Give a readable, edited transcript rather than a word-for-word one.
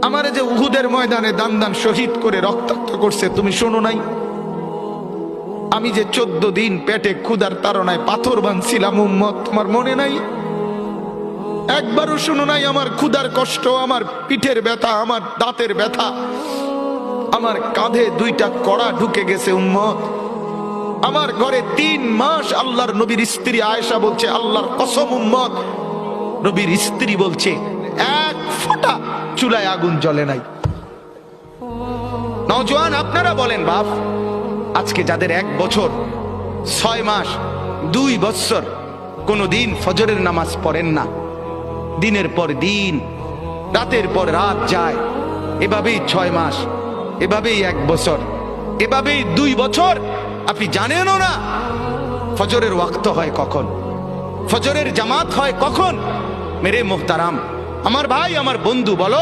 আমারে যে উহুদের ময়দানে দান দান শহীদ করে রক্তাক্ত করছে তুমি শোনো নাই? আমি যে 14 দিন পেটে ক্ষুধার তাড়নায় পাথর বাঁধছিলাম উম্মত, তোমার মনে নাই? একবারও শুনো নাই আমার ক্ষুধার কষ্ট, আমার পিঠের ব্যথা, আমার দাঁতের ব্যথা, আমার কাঁধে 2টা কড়া ঢুকে গেছে উম্মত। আমার ঘরে 3 মাস আল্লাহর নবীর স্ত্রী আয়েশা বলছে, আল্লাহর কসম উম্মত, নবীর স্ত্রী বলছে 1 ফোঁটা চুলায় আগুন জ্বলে নাই। নওজোয়ান আপনারা বলেন বাপ, আজকে যাদের 1 বছর 6 মাস 2 বছর কোনদিন ফজরের নামাজ পড়েন না, দিনের পর দিন রাতের পর রাত যায়, এভাবেই 6 মাস, এভাবেই 1 বছর, এভাবেই 2 বছর, আপনি জানেনও না ফজরের ওয়াক্ত হয় কখন, ফজরের জামাত হয় কখন। মেরে মোহতারাম, আমার ভাই, আমার বন্ধু, বলো